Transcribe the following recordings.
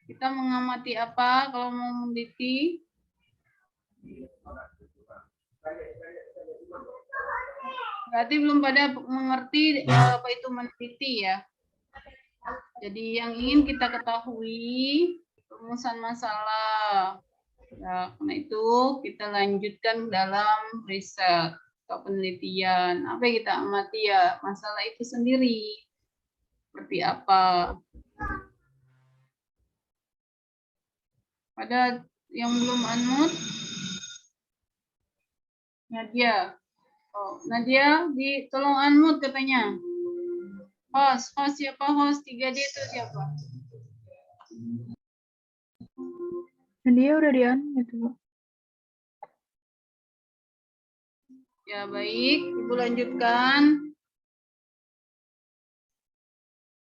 Kita mengamati apa kalau mau meneliti? Berarti belum pada mengerti apa itu meneliti ya. Jadi yang ingin kita ketahui perumusan masalah. Ya, karena itu kita lanjutkan dalam riset atau penelitian. Apa yang kita amati ya masalah itu sendiri. Seperti apa? Ada yang belum unmute? Nadia. Oh, Nadia, tolong unmute katanya. Host siapa host 3D itu siapa? Nadia udah di-unmute, Bu. Ya baik, Ibu lanjutkan.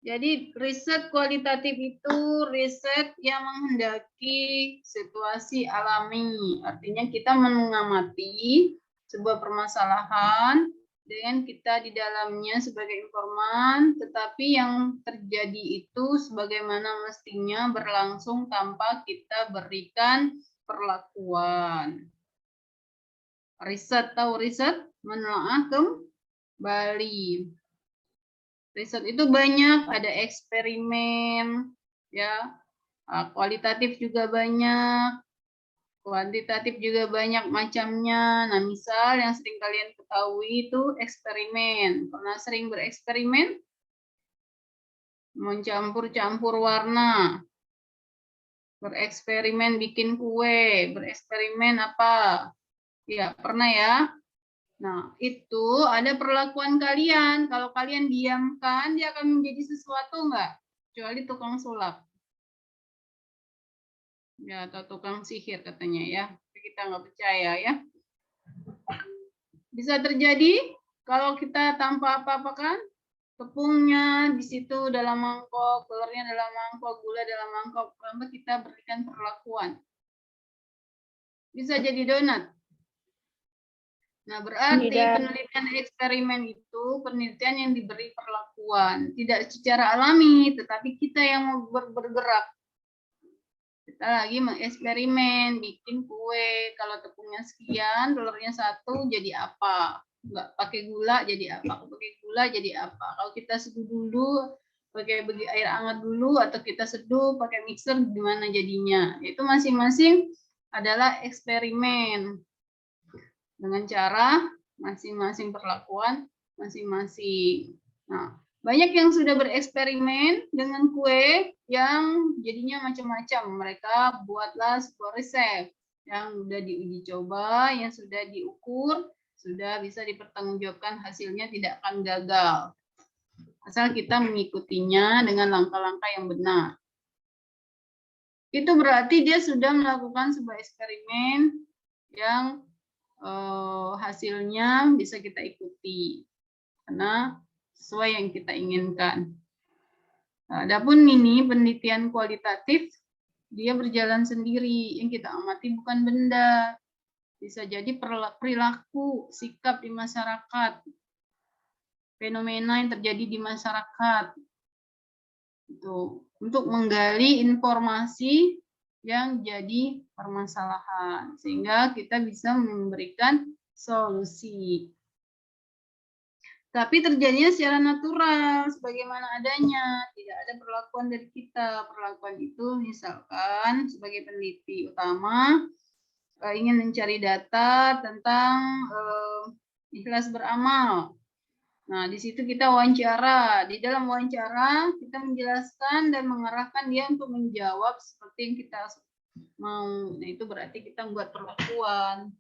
Jadi riset kualitatif itu riset yang menghendaki situasi alami. Artinya kita mengamati sebuah permasalahan dengan kita di dalamnya sebagai informan, tetapi yang terjadi itu sebagaimana mestinya berlangsung tanpa kita berikan perlakuan. Riset tahu riset menelaah kembali. Riset itu banyak, ada eksperimen, ya, kualitatif juga banyak, kuantitatif juga banyak macamnya. Nah, misal yang sering kalian ketahui itu eksperimen. Pernah sering bereksperimen? Mencampur-campur warna, bereksperimen bikin kue, bereksperimen apa? Ya, pernah ya. Nah, itu ada perlakuan kalian. Kalau kalian diamkan, dia akan menjadi sesuatu enggak? Kecuali tukang sulap. Ya, atau tukang sihir katanya ya. Tapi kita nggak percaya ya. Bisa terjadi kalau kita tanpa apa-apa kan? Tepungnya di situ dalam mangkok, telurnya dalam mangkok, gula dalam mangkok. Tanpa kita berikan perlakuan. Bisa jadi donat. Nah, berarti penelitian eksperimen itu penelitian yang diberi perlakuan. Tidak secara alami, tetapi kita yang mau bergerak. Kita lagi mengeksperimen, bikin kue. Kalau tepungnya sekian, telurnya 1, jadi apa? Enggak pakai gula, jadi apa? Pakai gula, jadi apa? Kalau kita seduh dulu, pakai air hangat dulu, atau kita seduh pakai mixer, gimana jadinya? Itu masing-masing adalah eksperimen. Dengan cara masing-masing perlakuan masing-masing. Nah, banyak yang sudah bereksperimen dengan kue yang jadinya macam-macam. Mereka buatlah sebuah resep yang sudah diuji coba, yang sudah diukur, sudah bisa dipertanggungjawabkan hasilnya tidak akan gagal. Asal kita mengikutinya dengan langkah-langkah yang benar. Itu berarti dia sudah melakukan sebuah eksperimen yang hasilnya bisa kita ikuti karena sesuai yang kita inginkan. Adapun ini penelitian kualitatif, dia berjalan sendiri. Yang kita amati bukan benda, bisa jadi perilaku, sikap di masyarakat, fenomena yang terjadi di masyarakat. Itu untuk menggali informasi yang jadi permasalahan sehingga kita bisa memberikan solusi. Tapi terjadinya secara natural sebagaimana adanya, tidak ada perlakuan dari kita. Perlakuan itu misalkan sebagai peneliti utama ingin mencari data tentang ikhlas beramal. Nah, di situ kita wawancara. Di dalam wawancara, kita menjelaskan dan mengarahkan dia untuk menjawab seperti yang kita mau. Nah, itu berarti kita membuat perlakuan.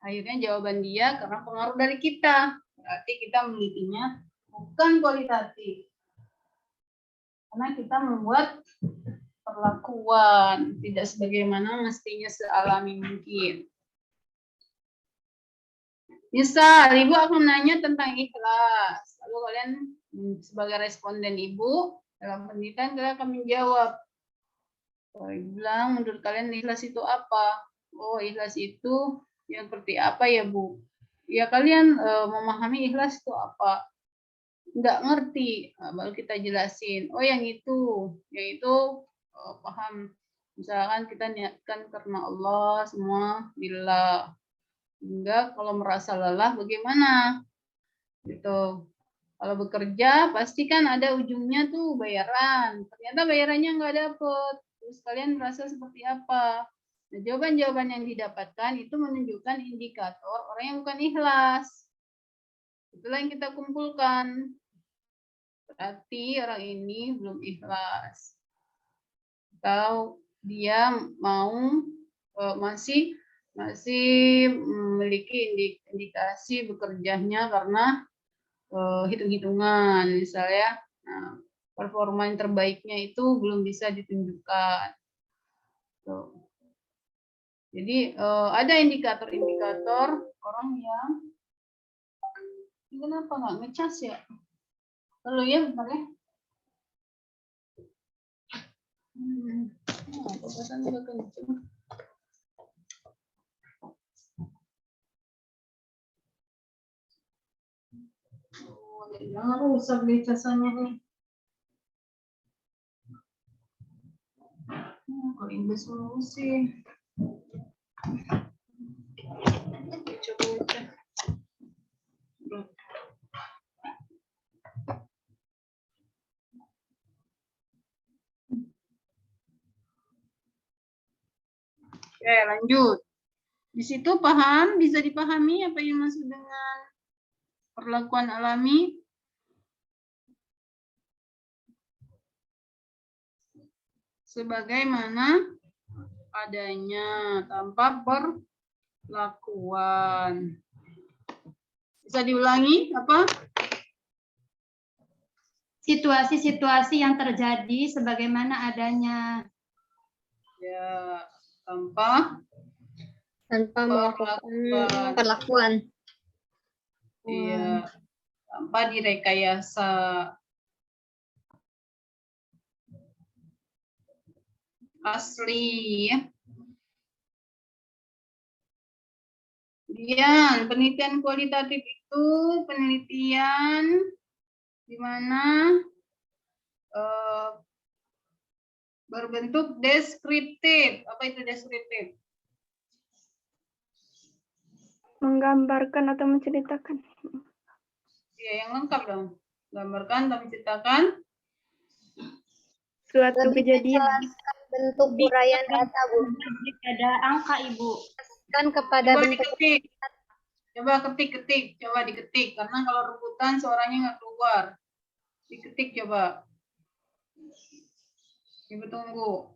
Akhirnya jawaban dia karena pengaruh dari kita. Berarti kita menelitinya bukan kualitatif. Karena kita membuat perlakuan. Tidak sebagaimana mestinya sealami mungkin. Misal, Ibu akan menanya tentang ikhlas. Lalu kalian sebagai responden Ibu dalam penelitian kalian akan menjawab. Ibu bilang, menurut kalian ikhlas itu apa? Oh, ikhlas itu yang seperti apa ya, Bu? Ya, kalian memahami ikhlas itu apa? nggak ngerti, baru kita jelasin. Oh yang itu paham. Misalkan kita niatkan karena Allah semua bila. Enggak, kalau merasa lelah bagaimana? Gitu. Kalau bekerja pasti kan ada ujungnya tuh bayaran. Ternyata bayarannya nggak dapet. Terus kalian merasa seperti apa? Nah, jawaban-jawaban yang didapatkan itu menunjukkan indikator orang yang bukan ikhlas. Itulah yang kita kumpulkan. Berarti orang ini belum ikhlas. Atau dia mau masih memiliki indikasi bekerjanya karena hitung-hitungan, misalnya performa yang terbaiknya itu belum bisa ditunjukkan. Tuh. Jadi ada indikator-indikator orang yang kenapa nggak ngecas ya? Lalu ya bentar ya. Pembahasan juga kenceng. Jangan rusak deh casannya nih. Kalau Inggris mulu sih. Coba aja. Oke, lanjut. Di situ paham, bisa dipahami apa yang maksud dengan perlakuan alami? Sebagaimana adanya tanpa perlakuan. Bisa diulangi apa? Situasi-situasi yang terjadi sebagaimana adanya. Ya, tanpa melakukan perlakuan. Iya, tanpa direkayasa. Asli ya. Kemudian penelitian kualitatif itu penelitian di mana berbentuk deskriptif. Apa itu deskriptif? Menggambarkan atau menceritakan. Ya, yang lengkap dong. Gambarkan atau menceritakan Suatu kejadian. Bentuk uraian data, Bu. Ada angka, Ibu. Kan kepada coba bentuk diketik. Coba ketik. Coba diketik. Karena kalau rebutan suaranya nggak keluar. Diketik coba. Ibu tunggu.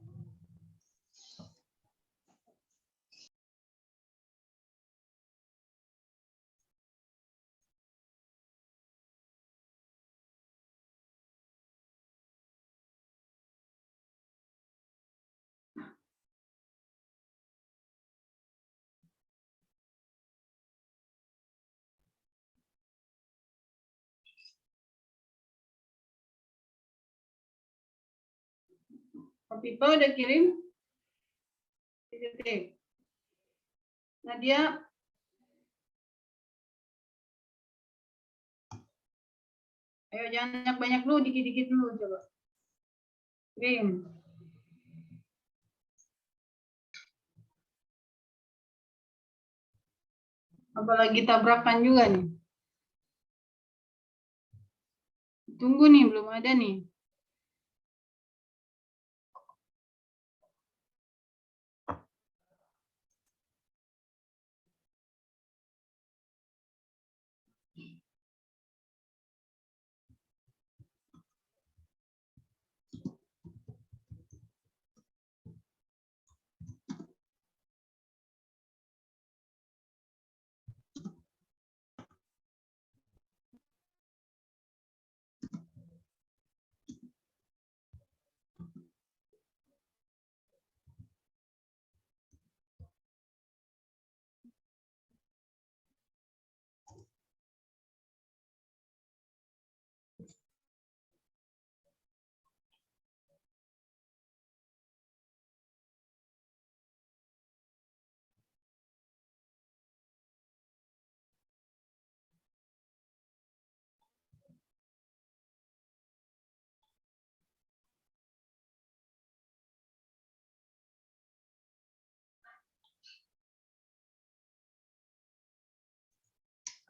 Pipa udah kirim? Diketik. Nadia. Ayo jangan banyak dulu, dikit-dikit dulu coba. Kirim. Apalagi tabrakan juga nih. Tunggu nih, belum ada nih.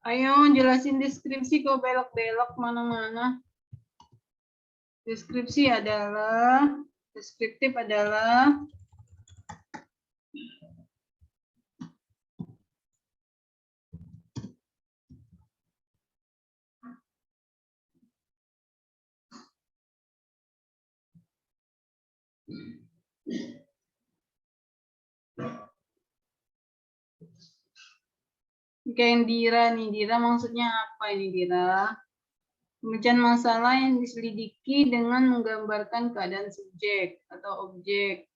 Ayo jelasin deskripsi kok belok-belok mana-mana. Deskriptif adalah kayak Dira nih. Dira maksudnya apa ini Dira? Pemecahan masalah yang diselidiki dengan menggambarkan keadaan subjek atau objek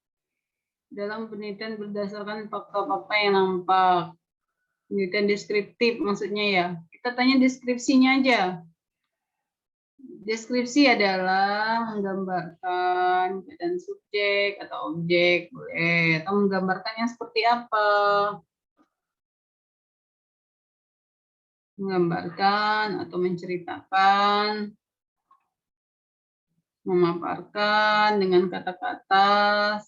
dalam penelitian berdasarkan fakta-fakta yang nampak. Penelitian deskriptif maksudnya ya. Kita tanya deskripsinya aja. Deskripsi adalah menggambarkan keadaan subjek atau objek, boleh, atau menggambarkannya seperti apa. Menggambarkan atau menceritakan, memaparkan dengan kata-kata,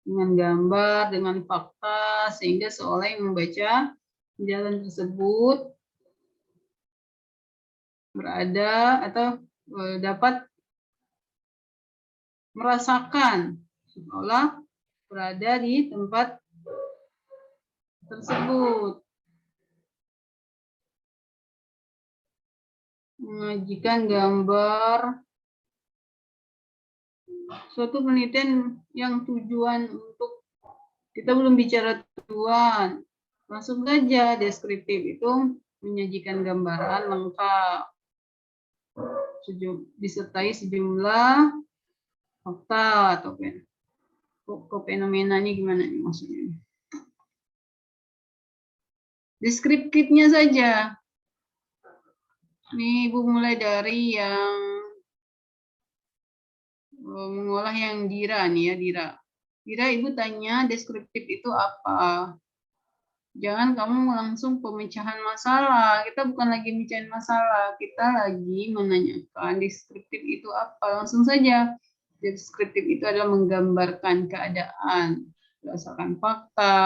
dengan gambar, dengan fakta, sehingga seolah yang membaca jalan tersebut berada atau dapat merasakan seolah berada di tempat tersebut. Menyajikan gambar suatu penelitian yang tujuan untuk, kita belum bicara tujuan, langsung saja deskriptif itu menyajikan gambaran lengkap disertai sejumlah fakta atau fenomena. Ini gimana nih maksudnya? Deskriptifnya saja. Ini Ibu mulai dari yang mengolah yang Dira nih ya, Dira Ibu tanya deskriptif itu apa? Jangan kamu langsung pemecahan masalah. Kita bukan lagi mecahin masalah, kita lagi menanyakan deskriptif itu apa. Langsung saja. Deskriptif itu adalah menggambarkan keadaan berdasarkan fakta.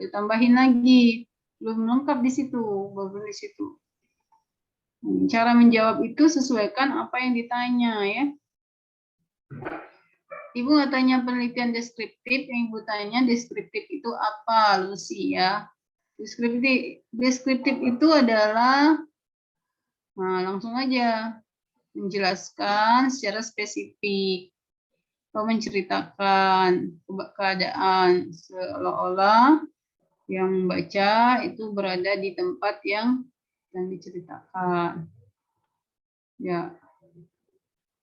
Ditambahin lagi, belum lengkap di situ, baru di situ. Cara menjawab itu sesuaikan apa yang ditanya ya. Ibu nggak tanya penelitian deskriptif, yang Ibu tanya deskriptif itu apa, Lucy ya. Deskriptif itu adalah, nah langsung aja, menjelaskan secara spesifik, atau menceritakan keadaan seolah-olah yang membaca itu berada di tempat yang diceritakan. Ya,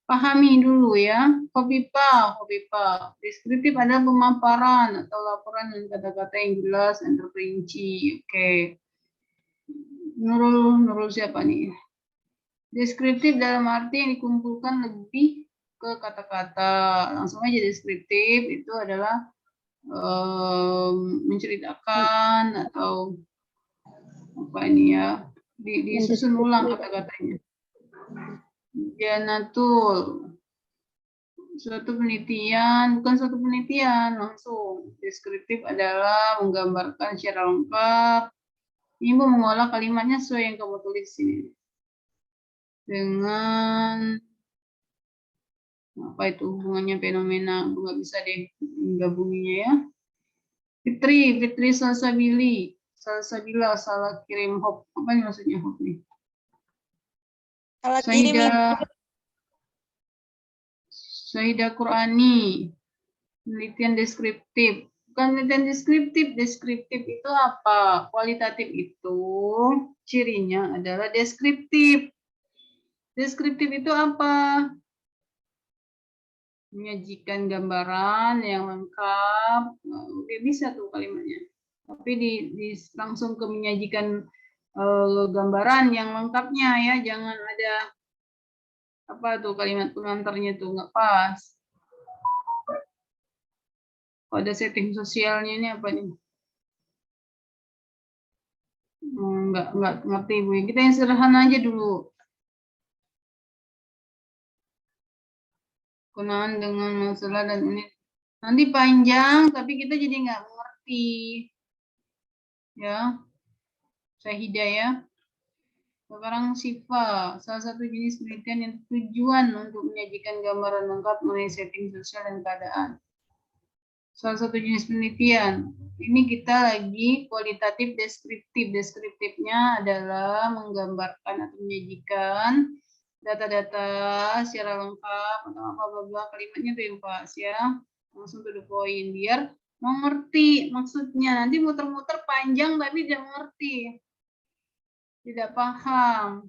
pahami dulu ya. Copy paste. Deskriptif adalah pemaparan atau laporan dengan kata-kata yang jelas dan terperinci. Oke. Nurul siapa nih? Deskriptif dalam arti yang dikumpulkan lebih ke kata-kata. Langsung aja deskriptif itu adalah menceritakan atau apa ini ya, disusun ulang kata-katanya. Janatul. Suatu penelitian, bukan suatu penelitian, langsung. Deskriptif adalah menggambarkan secara lengkap. Ibu mengolah kalimatnya sesuai yang kamu tulis ini. Dengan apa itu hubungannya fenomena, nggak bisa deh menggabunginya ya. Fitri Salsabila, salah kirim hop. Apa ini maksudnya hop nih? Salah kirim. Syahidah Qurani, penelitian deskriptif. Bukan penelitian deskriptif. Deskriptif itu apa? Kualitatif itu cirinya adalah deskriptif. Deskriptif itu apa? Menyajikan gambaran yang lengkap. Oke, bisa tuh kalimatnya. Tapi langsung ke menyajikan gambaran yang lengkapnya ya. Jangan ada apa tuh kalimat pengantarnya tuh nggak pas. Ada setting sosialnya ini apa nih? Nggak ngerti Bu. Kita yang sederhana aja dulu. Kenaan dengan masalah dan ini nanti panjang, tapi kita jadi nggak mengerti. Ya, Syahidah ya. Sekarang SIFA, salah satu jenis penelitian yang tujuan untuk menyajikan gambaran lengkap mengenai setting sosial dan keadaan. Salah satu jenis penelitian. Ini kita lagi kualitatif deskriptif. Deskriptifnya adalah menggambarkan atau menyajikan data-data secara lengkap atau apa kalimatnya bebas ya. Langsung to the point biar mengerti maksudnya. Nanti muter-muter panjang tapi tidak mengerti. Tidak paham.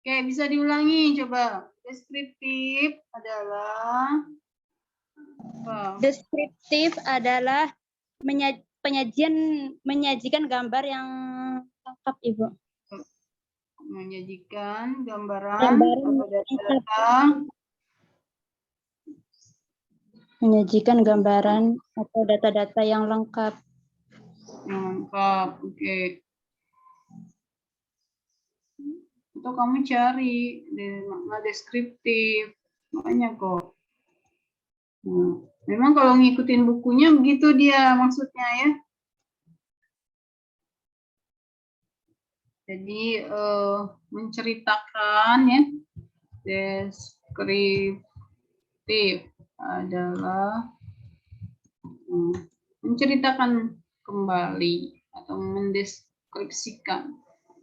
Oke, bisa diulangi coba. Deskriptif adalah apa? Deskriptif adalah menyajikan gambar yang lengkap, Ibu. Menyajikan gambaran atau data-data. Menyajikan gambaran atau data-data yang lengkap. Yang lengkap, oke. Atau kamu cari makna deskriptif, makanya kok. Nah, memang kalau ngikutin bukunya begitu dia maksudnya ya. Jadi menceritakan ya, deskriptif adalah menceritakan kembali atau mendeskripsikan,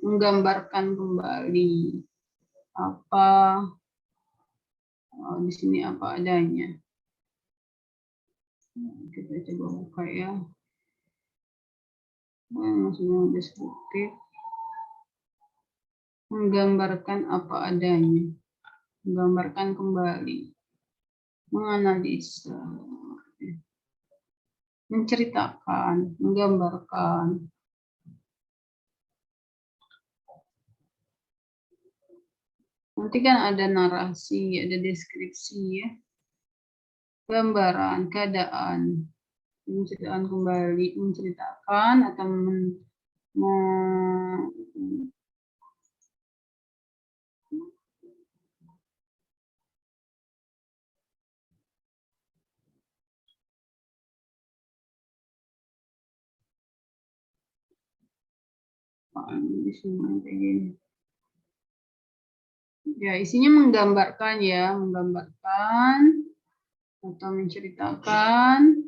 menggambarkan kembali apa di sini apa adanya. Kita coba buka ya. Maksudnya deskriptif, menggambarkan apa adanya, menggambarkan kembali, menganalisa, menceritakan, menggambarkan. Nanti kan ada narasi, ada deskripsi ya. Gambaran, keadaan, menceritakan kembali, menceritakan atau di sini kayak gini. Ya, isinya menggambarkan ya, menggambarkan atau menceritakan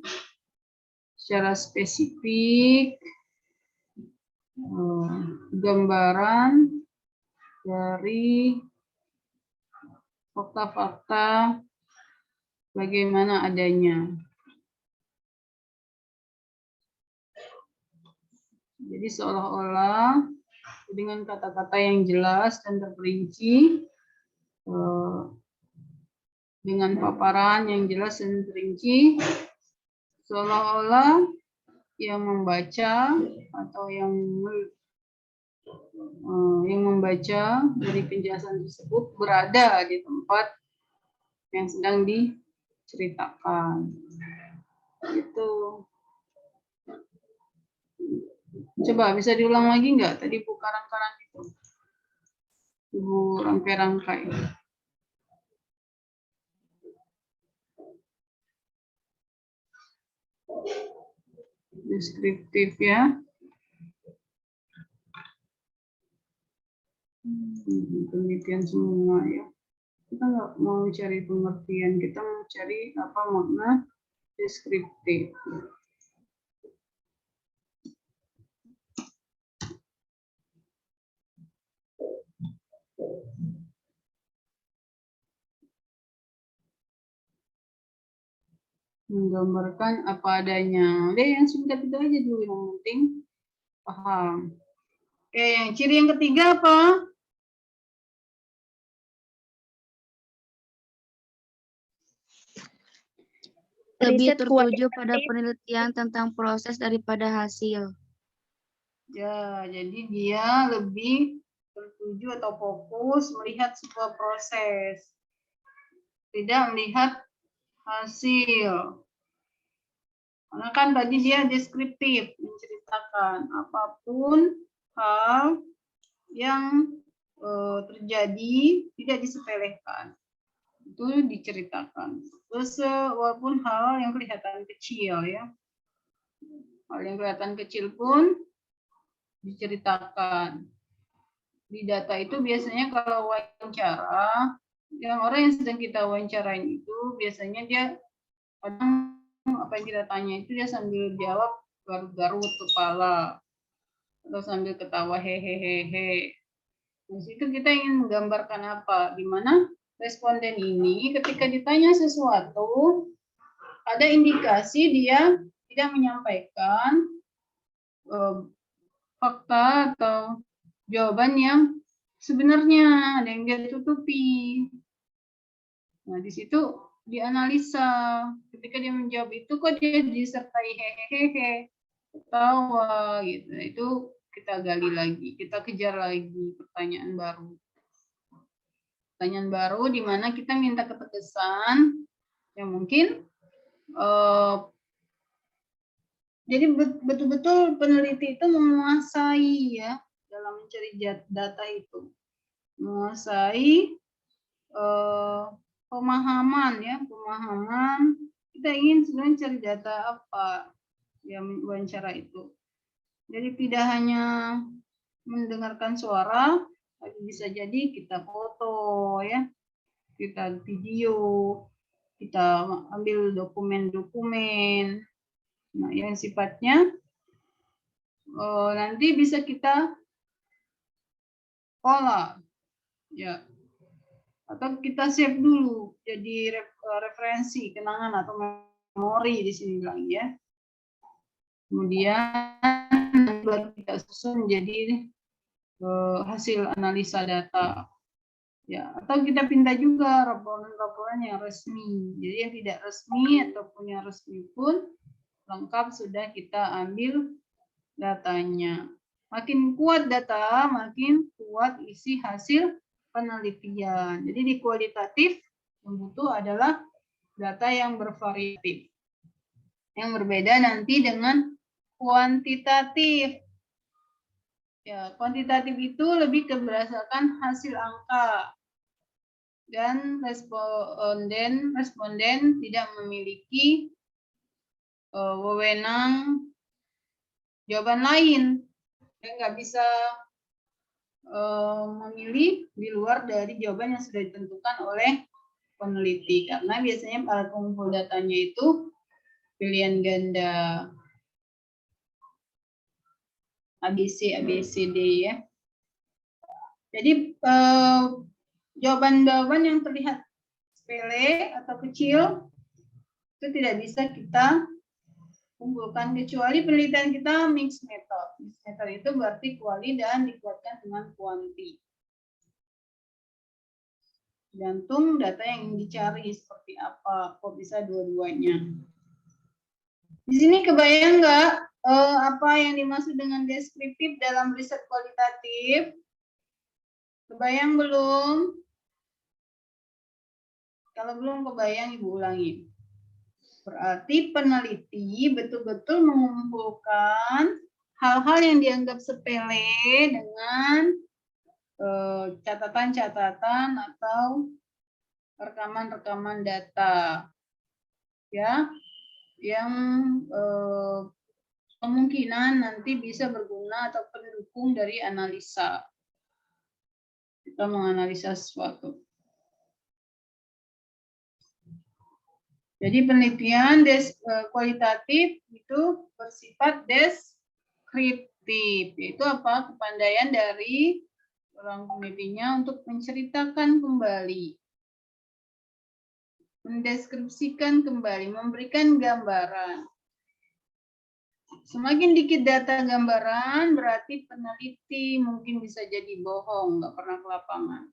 secara spesifik gambaran dari fakta-fakta bagaimana adanya. Jadi seolah-olah dengan kata-kata yang jelas dan terperinci, dengan paparan yang jelas dan terperinci, seolah-olah yang membaca atau yang membaca dari penjelasan tersebut berada di tempat yang sedang diceritakan. Itu. Coba bisa diulang lagi nggak? Tadi Bu karang-karang itu. Ibu rangkai-rangkai. Deskriptif ya. Penelitian semua ya. Kita nggak mau cari pengertian, kita mau cari apa makna deskriptif. Menggambarkan apa adanya. Udah yang singkat itu aja dulu, yang penting paham. Oke, yang ciri yang ketiga apa? Lebih tertuju pada penelitian tentang proses daripada hasil. Ya, jadi dia lebih tertuju atau fokus melihat sebuah proses. Tidak melihat hasil. Karena kan tadi dia deskriptif, menceritakan apapun hal yang terjadi tidak disepelekan. Itu diceritakan. Terus walaupun hal yang kelihatan kecil ya. Hal yang kelihatan kecil pun diceritakan. di data itu biasanya kalau wawancara, yang orang yang sedang kita wawancarain itu biasanya dia kadang apa yang kita tanya itu dia sambil jawab garut-garut kepala atau sambil ketawa hehehehe. Di situ kita ingin menggambarkan apa? Di mana responden ini ketika ditanya sesuatu ada indikasi dia tidak menyampaikan fakta atau jawaban yang sebenarnya, ada yang dia tutupi. Nah, di situ dianalisa. Ketika dia menjawab itu, kok dia disertai hehehe, ketawa, gitu. Itu kita gali lagi, kita kejar lagi pertanyaan baru. Pertanyaan baru di mana kita minta ketegasan yang mungkin jadi betul-betul peneliti itu menguasai ya dalam mencari data itu, menguasai pemahaman ya, pemahaman kita ingin sebenarnya cari data apa yang wawancara itu. Jadi tidak hanya mendengarkan suara, tapi bisa jadi kita foto ya, kita video, kita ambil dokumen-dokumen. Nah, yang sifatnya nanti bisa kita olah, ya, atau kita save dulu jadi referensi, kenangan atau memori di sini lagi ya. Kemudian baru kita susun jadi hasil analisa data, ya. Atau kita pindah juga laporan-laporan yang resmi. Jadi yang tidak resmi ataupun yang resmi pun lengkap sudah kita ambil datanya. Makin kuat data, makin kuat isi hasil penelitian. Jadi di kualitatif yang butuh adalah data yang bervariatif. Yang berbeda nanti dengan kuantitatif. Ya, kuantitatif itu lebih ke berdasarkan hasil angka. Dan responden tidak memiliki wewenang jawaban lain. Dia nggak bisa memilih di luar dari jawaban yang sudah ditentukan oleh peneliti. Karena biasanya para pengumpul datanya itu pilihan ganda ABCD ya. Jadi jawaban-jawaban yang terlihat sepele atau kecil itu tidak bisa kita kumpulkan kecuali penelitian kita mixed method. Mixed method itu berarti kuali dan dikuatkan dengan kuanti. Tergantung data yang dicari seperti apa, kok bisa dua-duanya. Di sini kebayang nggak apa yang dimaksud dengan deskriptif dalam riset kualitatif? Kebayang belum? Kalau belum kebayang, Ibu ulangi. Berarti peneliti betul-betul mengumpulkan hal-hal yang dianggap sepele dengan catatan-catatan atau rekaman-rekaman data, ya, yang kemungkinan nanti bisa berguna atau pendukung dari analisa. Kita menganalisa sesuatu. Jadi penelitian kualitatif itu bersifat deskriptif, yaitu apa? Kepandaian dari orang penelitinya untuk menceritakan kembali, mendeskripsikan kembali, memberikan gambaran. Semakin dikit data gambaran, berarti peneliti mungkin bisa jadi bohong, nggak pernah ke lapangan.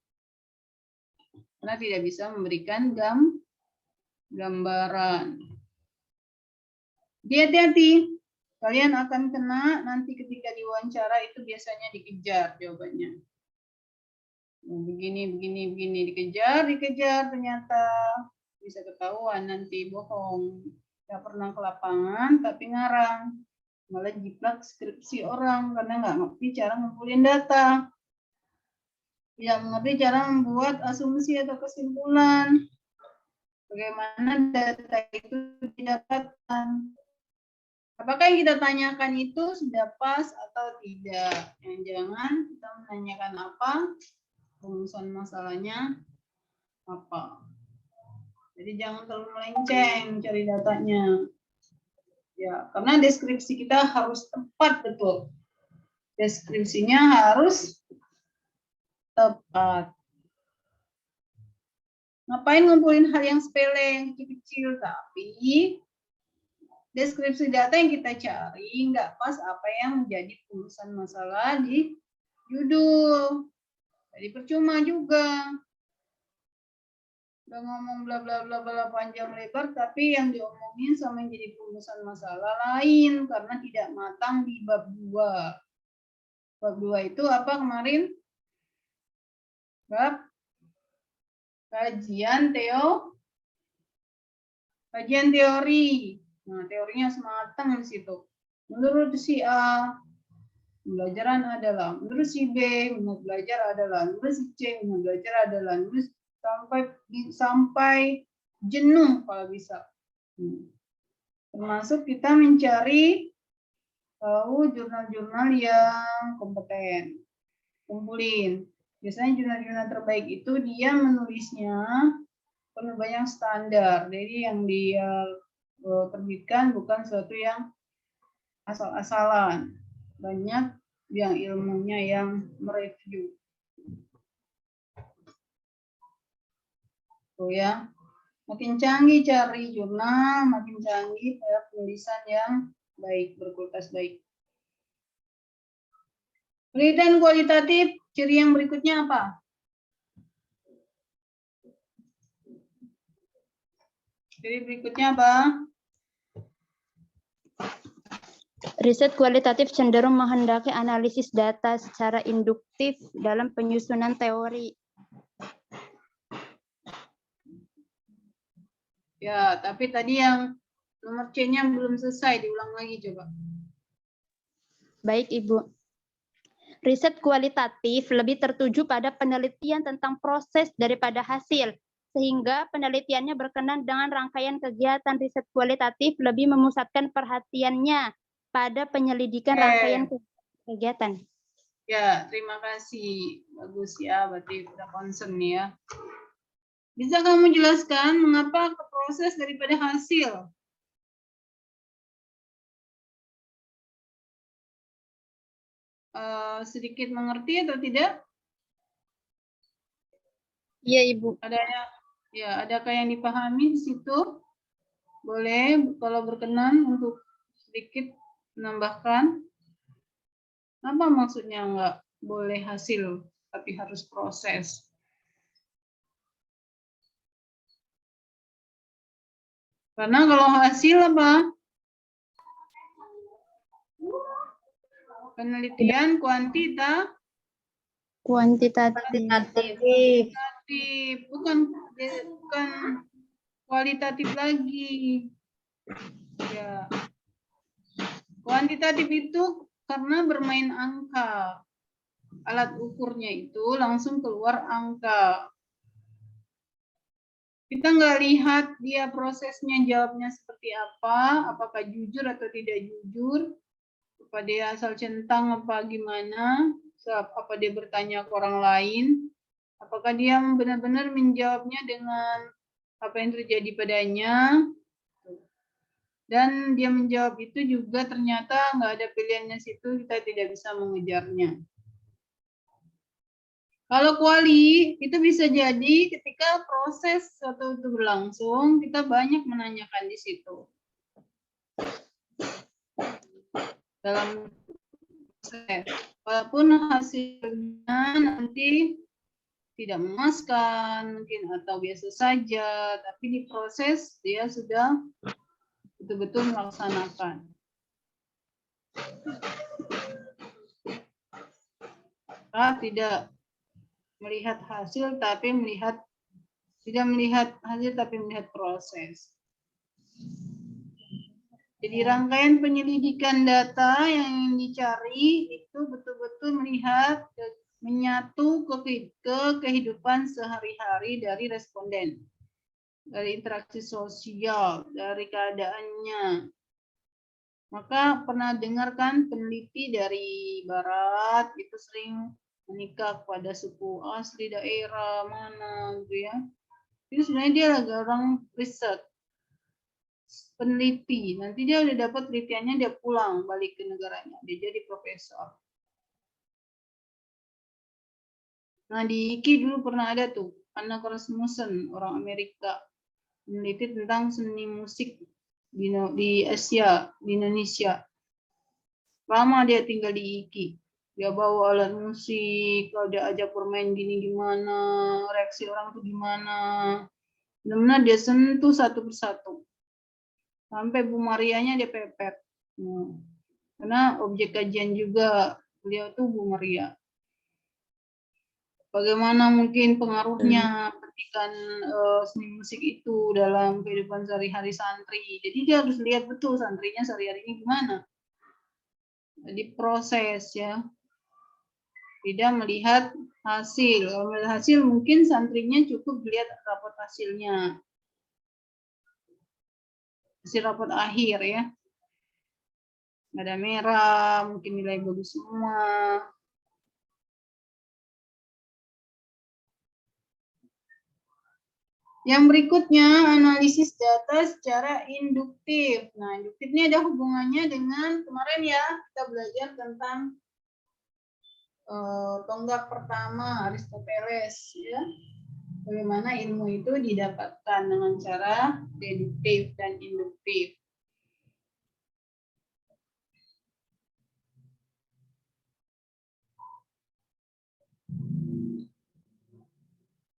Karena tidak bisa memberikan gambaran. Hati-hati, kalian akan kena nanti ketika diwawancara itu biasanya dikejar jawabannya. Begini, dikejar, ternyata bisa ketahuan nanti bohong. Gak pernah ke lapangan, tapi ngarang. Malah jiplak skripsi orang, karena nggak ngerti cara ngumpulin data. Tidak mengerti cara membuat asumsi atau kesimpulan. Bagaimana data itu didapatkan. Apakah yang kita tanyakan itu sudah pas atau tidak? Jangan kita menanyakan apa, rumusan masalahnya apa. Jadi jangan terlalu melenceng cari datanya. Ya, karena deskripsi kita harus tepat betul. Deskripsinya harus tepat. Ngapain ngumpulin hal yang sepele, yang kecil-kecil, tapi deskripsi data yang kita cari nggak pas apa yang menjadi rumusan masalah di judul. Jadi percuma juga. Udah ngomong bla bla bla bla panjang lebar, tapi yang diomongin sama yang jadi rumusan masalah lain karena tidak matang di bab 2. Bab 2 itu apa kemarin? Bab kajian teori. Nah, teorinya harus matang di situ. Menurut si A, pembelajaran adalah, menurut si B, menurut belajar adalah, menurut si C, menurut belajar adalah, menurut sampai jenuh kalau bisa. Termasuk kita mencari tahu jurnal-jurnal yang kompeten. Kumpulin. Biasanya jurnal-jurnal terbaik itu dia menulisnya penuh banyak standar. Jadi yang dia terbitkan bukan sesuatu yang asal-asalan. Banyak yang ilmunya yang mereview. Tuh ya. Makin canggih cari jurnal, makin canggih penulisan yang baik, berkualitas baik. Penelitian kualitatif, ciri yang berikutnya apa? Ciri berikutnya apa? Riset kualitatif cenderung menghendaki analisis data secara induktif dalam penyusunan teori. Ya, tapi tadi yang nomor C-nya belum selesai, diulang lagi coba. Baik, Ibu. Riset kualitatif lebih tertuju pada penelitian tentang proses daripada hasil, sehingga penelitiannya berkenan dengan rangkaian kegiatan. Riset kualitatif lebih memusatkan perhatiannya pada penyelidikan rangkaian kegiatan. Ya, terima kasih. Bagus ya, berarti udah concern ya. Bisa kamu jelaskan mengapa ke proses daripada hasil? Sedikit mengerti atau tidak? Iya, Ibu. Adakah yang dipahami di situ? Boleh kalau berkenan untuk sedikit menambahkan. Apa maksudnya nggak boleh hasil, tapi harus proses? Karena kalau hasil apa? Penelitian kuantitatif, bukan kualitatif lagi. Ya. Kuantitatif itu karena bermain angka. Alat ukurnya itu langsung keluar angka. Kita nggak lihat dia prosesnya jawabnya seperti apa, apakah jujur atau tidak jujur, apa dia asal centang apa gimana, apa dia bertanya ke orang lain, apakah dia benar-benar menjawabnya dengan apa yang terjadi padanya, dan dia menjawab itu juga ternyata nggak ada pilihannya situ, kita tidak bisa mengejarnya. Kalau kuali itu bisa jadi ketika proses atau itu berlangsung, kita banyak menanyakan di situ. Dalam proses, walaupun hasilnya nanti tidak memuaskan mungkin atau biasa saja, tapi di proses dia sudah betul-betul melaksanakan. Tidak melihat hasil tapi tidak melihat hasil tapi melihat proses. Jadi rangkaian penyelidikan data yang dicari itu betul-betul melihat menyatu ke kehidupan sehari-hari dari responden, dari interaksi sosial, dari keadaannya, Maka pernah dengarkan peneliti dari barat itu sering menikah kepada suku asli daerah mana gitu ya. Itu sebenarnya dia lagi orang riset, peneliti. Nanti dia udah dapat penelitiannya, dia pulang balik ke negaranya, dia jadi profesor. Nah di IKI dulu pernah ada tuh Anna Rasmussen, orang Amerika, meneliti tentang seni musik di Asia, di Indonesia. Lama dia tinggal di IKI. Dia bawa alat musik, kalau dia ajak bermain gini gimana, reaksi orang tuh gimana. Benar-benar dia sentuh satu persatu. Sampai Bu Marianya dia pepet. Karena objek kajian juga beliau tuh Bu Maria. Bagaimana mungkin pengaruhnya petikan seni musik itu dalam kehidupan sehari-hari santri. Jadi dia harus lihat betul santrinya sehari-harinya gimana. Jadi proses ya. Tidak melihat hasil. Kalau melihat hasil mungkin santrinya cukup lihat rapot hasilnya. Hasil rapot akhir ya. Nggak ada merah, mungkin nilai bagus semua. Yang berikutnya, analisis data secara induktif. Nah, induktif ini ada hubungannya dengan kemarin ya, kita belajar tentang tonggak pertama Aristoteles ya. Bagaimana ilmu itu didapatkan dengan cara deduktif dan induktif.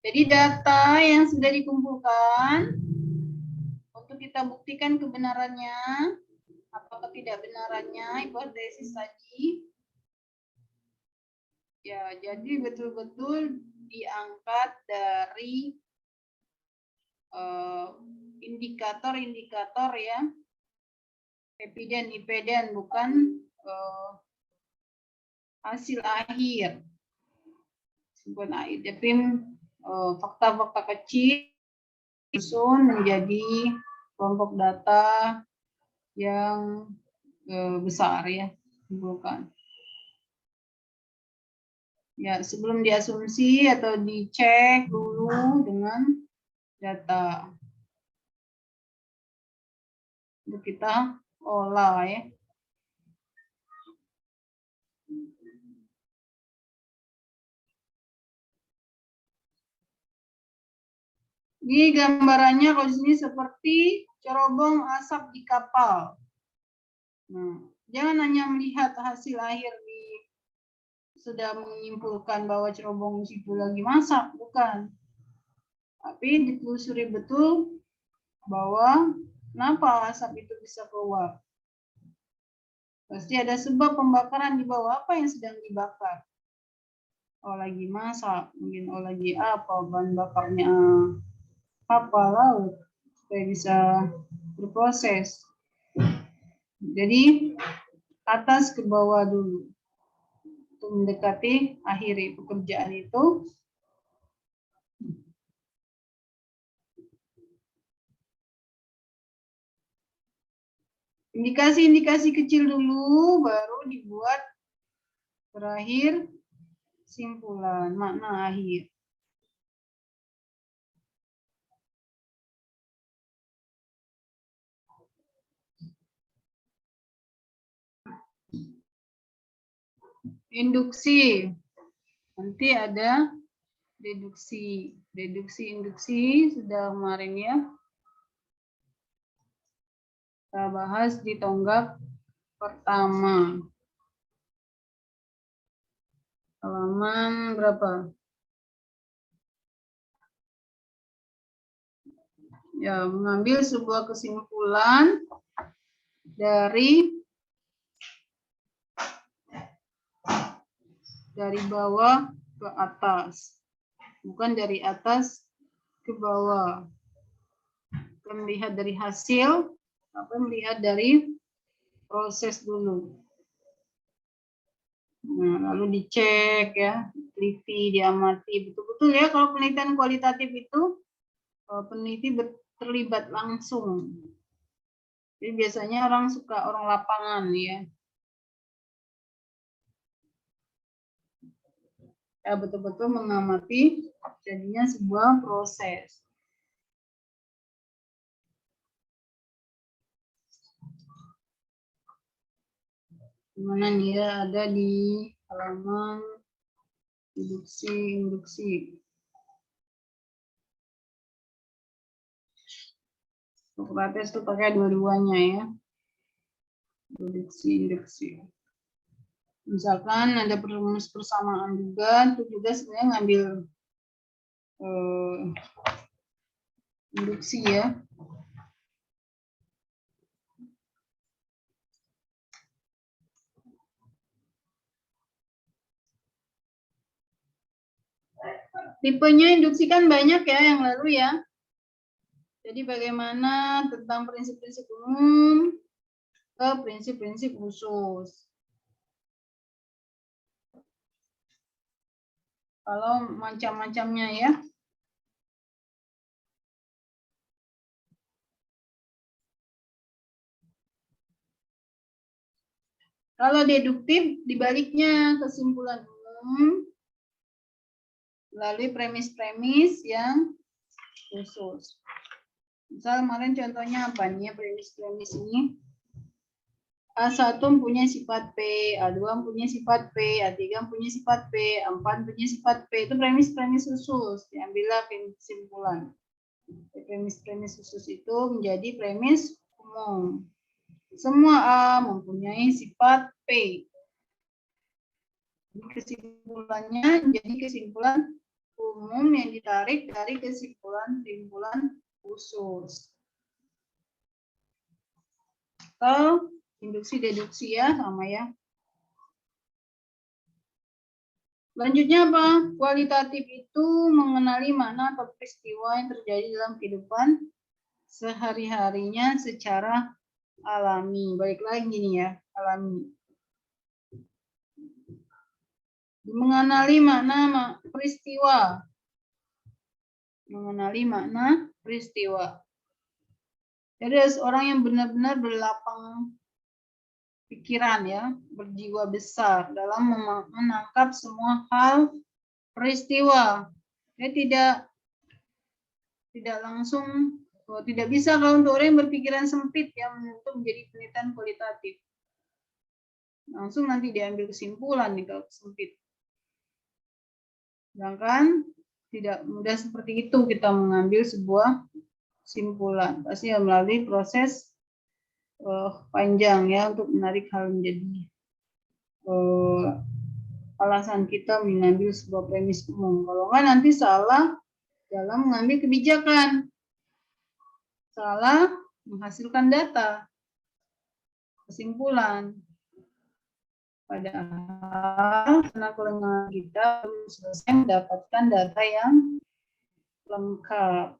Jadi data yang sudah dikumpulkan untuk kita buktikan kebenarannya, apakah tidak benarannya hipotesis tadi. Ya, jadi betul-betul diangkat dari indikator-indikator ya, epiden, bukan hasil akhir. Bukan akhir, tapi fakta-fakta kecil disusun menjadi kelompok data yang besar ya, bukan. Ya, sebelum diasumsi atau dicek dulu dengan data. Untuk kita olah ya. Ini gambarannya kalau di sini seperti cerobong asap di kapal. Nah, jangan hanya melihat hasil akhir sudah menyimpulkan bahwa cerobong situ lagi masak, bukan. Tapi ditelusuri betul bahwa kenapa asap itu bisa keluar. Pasti ada sebab pembakaran di bawah, apa yang sedang dibakar. Oh lagi masak, mungkin lagi apa, bahan bakarnya apa laut, supaya bisa berproses. Jadi atas ke bawah dulu. Untuk mendekati akhiri pekerjaan itu. Indikasi-indikasi kecil dulu, baru dibuat terakhir simpulan, makna akhir. Induksi, nanti ada deduksi. Deduksi, induksi, sudah kemarin ya. Kita bahas di tonggak pertama. Halaman berapa? Ya, mengambil sebuah kesimpulan dari bawah ke atas, bukan dari atas ke bawah. Kita melihat dari hasil, melihat dari proses dulu. Nah, lalu dicek ya, teliti, diamati betul-betul ya. Kalau penelitian kualitatif itu peneliti terlibat langsung Jadi biasanya orang suka orang lapangan ya. Ya betul-betul mengamati jadinya sebuah proses. Dimana nih ya, ada di halaman induksi. Sokrates tuh pakai dua-duanya ya. Induksi. Misalkan ada perumus persamaan juga, itu juga sebenarnya ngambil induksi ya. Tipenya induksi kan banyak ya yang lalu ya. Jadi bagaimana tentang prinsip-prinsip umum ke prinsip-prinsip khusus. Kalau macam-macamnya ya. Kalau deduktif dibaliknya, kesimpulan umum melalui premis-premis yang khusus. Misal kemarin contohnya apa nih ya premis-premis ini? A1 punya sifat P, A2 punya sifat P, A3 punya sifat P, A4 punya sifat P. Itu premis-premis khusus, diambillah kesimpulan. Premis-premis khusus itu menjadi premis umum. Semua A mempunyai sifat P. Kesimpulannya jadi kesimpulan umum yang ditarik dari kesimpulan khusus. Atau induksi deduksi ya, sama ya. Selanjutnya apa? Kualitatif itu mengenali makna atau peristiwa yang terjadi dalam kehidupan sehari-harinya secara alami. Balik lagi nih ya, alami. Mengenali makna peristiwa. Mengenali makna peristiwa. Jadi orang yang benar-benar berlapang pikiran ya, berjiwa besar dalam menangkap semua hal peristiwa. Dia tidak langsung, tidak bisa kalau untuk orang yang berpikiran sempit ya untuk menjadi penelitian kualitatif. Langsung nanti diambil kesimpulan nih kalau sempit. Sedangkan tidak mudah seperti itu kita mengambil sebuah kesimpulan. Pasti melalui proses panjang ya untuk menarik hal menjadi alasan kita mengambil sebuah premis umum. Kalau nggak nanti salah dalam mengambil kebijakan, salah menghasilkan data, kesimpulan. Padahal karena kelengahan kita belum selesai mendapatkan data yang lengkap.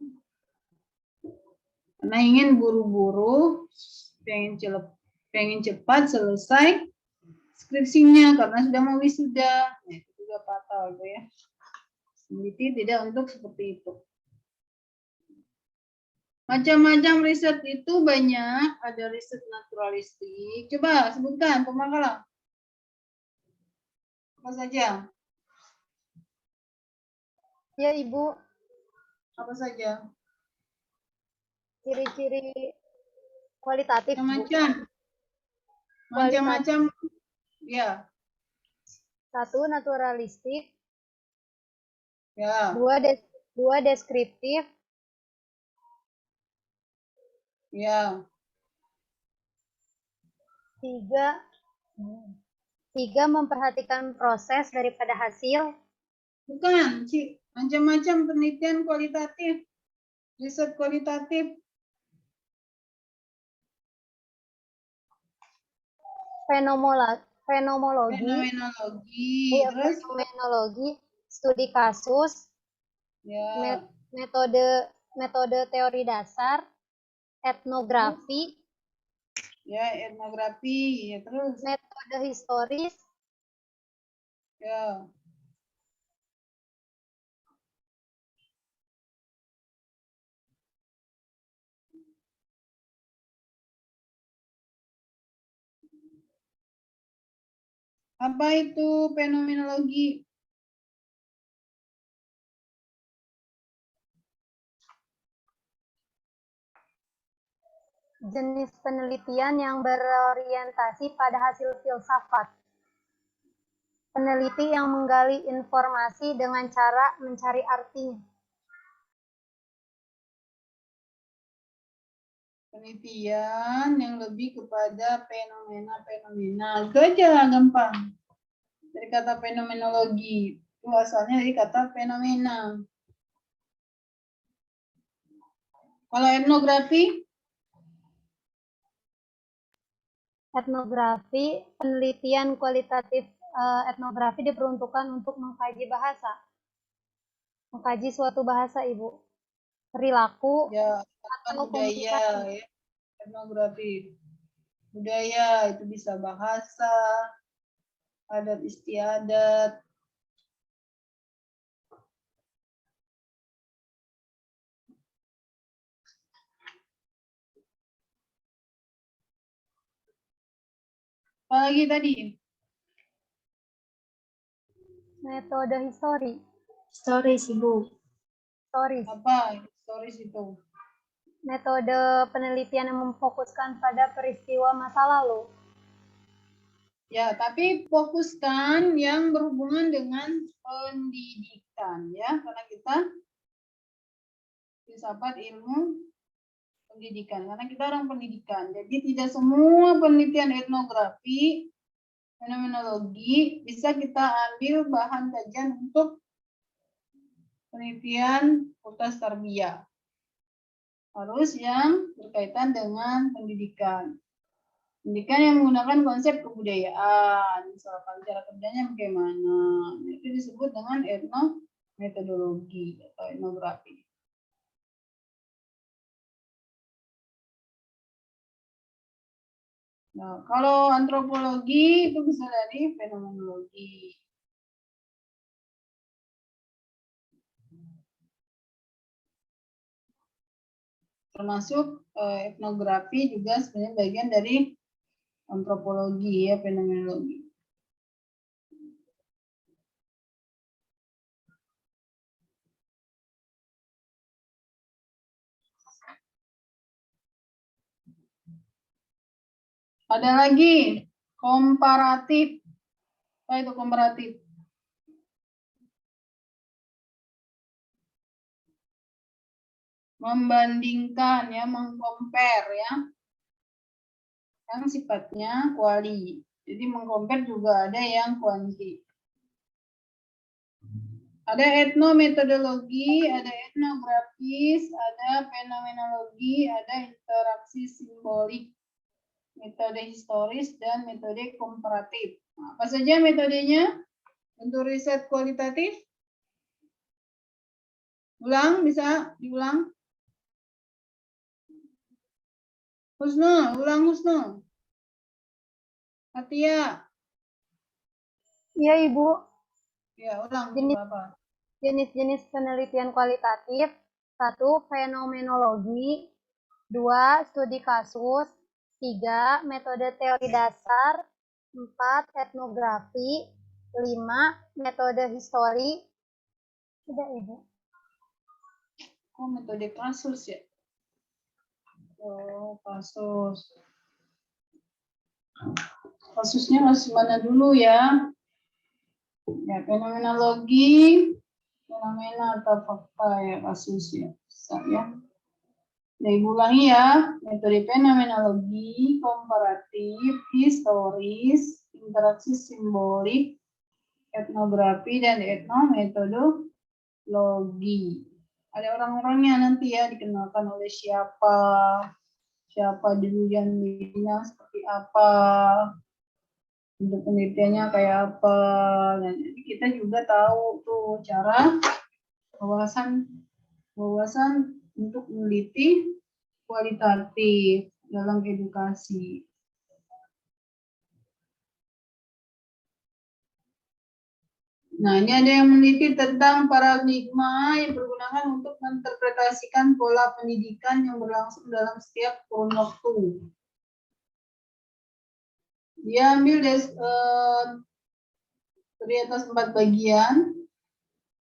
Karena ingin buru-buru, pengen cepat selesai skripsinya karena sudah mau wisuda. Nah, itu juga fatal tuh ya. Peneliti tidak untuk seperti itu. Macam-macam riset itu banyak, ada riset naturalistik. Coba sebutkan pemakalan. Apa saja? Ya, Ibu. Apa saja? Ciri-ciri kualitatif, Bu. Macam-macam. Ya. 1. Naturalistik. Ya. 2. Deskriptif. Ya. 3. Memperhatikan proses daripada hasil. Bukan, macam-macam penelitian kualitatif, riset kualitatif. Fenomenologi, studi kasus, ya. metode teori dasar, etnografi, ya, etnografi, ya, terus metode historis, ya. Apa itu fenomenologi? Jenis penelitian yang berorientasi pada hasil filsafat. Peneliti yang menggali informasi dengan cara mencari artinya. Penelitian yang lebih kepada fenomena-fenomena. Itu aja lah, gampang. Dari kata fenomenologi. Itu asalnya dari kata fenomena. Kalau etnografi? Etnografi, penelitian kualitatif etnografi diperuntukkan untuk mengkaji bahasa. Mengkaji suatu bahasa, Ibu. Perilaku Ya, atau budaya komunikasi. ya. Etnografi. Budaya itu bisa bahasa, adat istiadat. Apalagi tadi? Metode histori. Stories, Ibu. Stories. Apa historis itu? Metode penelitian yang memfokuskan pada peristiwa masa lalu. Ya, tapi fokuskan yang berhubungan dengan pendidikan ya, karena kita filsafat ilmu pendidikan, karena kita orang pendidikan. Jadi tidak semua penelitian etnografi, fenomenologi bisa kita ambil bahan kajian untuk penelitian fakultas tarbiyah. Harus yang berkaitan dengan pendidikan. Pendidikan yang menggunakan konsep kebudayaan, misalkan cara kerjanya bagaimana, itu disebut dengan etnometodologi atau etnografi. Nah, kalau antropologi itu bisa dari fenomenologi. Termasuk etnografi juga sebenarnya bagian dari antropologi ya, fenomenologi. Ada lagi komparatif. Apa itu komparatif? Membandingkan ya, mengcompare ya. Yang sifatnya kuali. Jadi mengcompare juga ada yang kuanti. Ada etnometodologi, ada etnografis, ada fenomenologi, ada interaksi simbolik, metode historis, dan metode komparatif. Nah, apa saja metodenya untuk riset kualitatif? Ulang, bisa diulang? Husnul, ulang Husnul. Atia. Iya, Ibu. Ya, ulang. Jenis- Coba apa? Jenis-jenis penelitian kualitatif. 1. Fenomenologi. 2. Studi kasus. 3. Metode teori dasar. 4. Etnografi. 5. Metode histori. Sudah, Ibu. Kok metode kasus ya? Oh, kasus. Kasusnya harus mana dulu ya? Ya, fenomenologi, fenomena atau fakta ya kasusnya. Bisa ya. Nah, ulangi ya. Metode fenomenologi, komparatif, historis, interaksi simbolik, etnografi, dan etnometodologi. Ada orang-orangnya nanti ya, dikenalkan oleh siapa dulu yang milihnya seperti apa, untuk penelitiannya kayak apa. Dan jadi kita juga tahu tuh cara wawasan untuk meneliti kualitatif dalam edukasi. Nah, ini ada yang meneliti tentang paradigma yang digunakan untuk menginterpretasikan pola pendidikan yang berlangsung dalam setiap kurun waktu. Dia ambil Terdiri atas 4 bagian.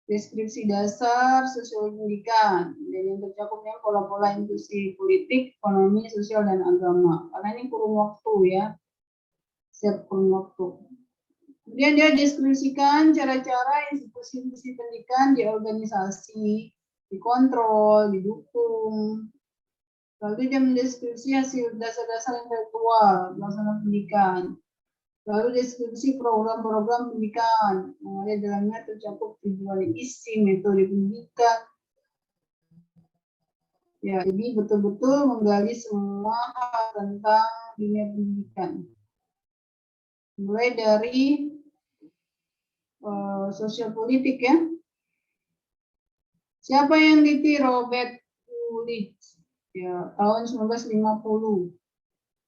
Deskripsi dasar sosial pendidikan, dan yang tercakupnya pola-pola inklusi politik, ekonomi, sosial, dan agama. Karena ini kurun waktu ya, setiap kurun waktu. Kemudian dia deskripsikan cara-cara institusi pendidikan di organisasi, dikontrol, didukung. Lalu dia mendeskripsi hasil dasar-dasar intelektual pelaksanaan pendidikan. Lalu deskripsi program-program pendidikan, yang ada dalamnya tercakup tujuan isi, metode pendidikan. Ya, jadi betul-betul menggali semua hal tentang dunia pendidikan. Mulai dari sosial politik ya. Siapa yang teliti? Robert Coolidge, ya, tahun 1950.